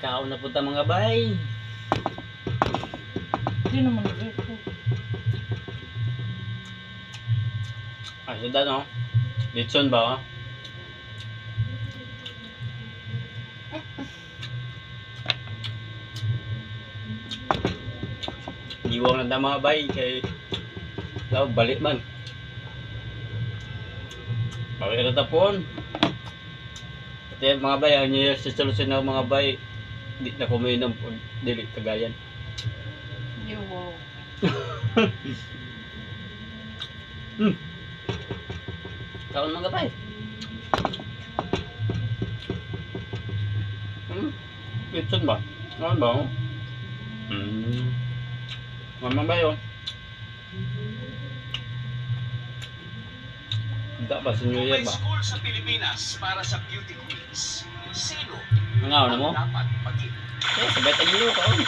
Kaon na punta mga bay. Hindi naman ito. Ah, sudah no? Litson ba? Oh? Iwang na mga bay kay law balik man. Balik na tapon. Pati mga bay ang niya sa solusyon ng mga bay di na kuminom po dili kagayan. Wow. Kaon mga bay. Litson ba? Ano ba? Mamang ba yun? Hindi ba sa New Year May ba? school sa Pilipinas para sa beauty queens. Sino Ang na mo? dapat maging? Eh, sabay tayo kaon.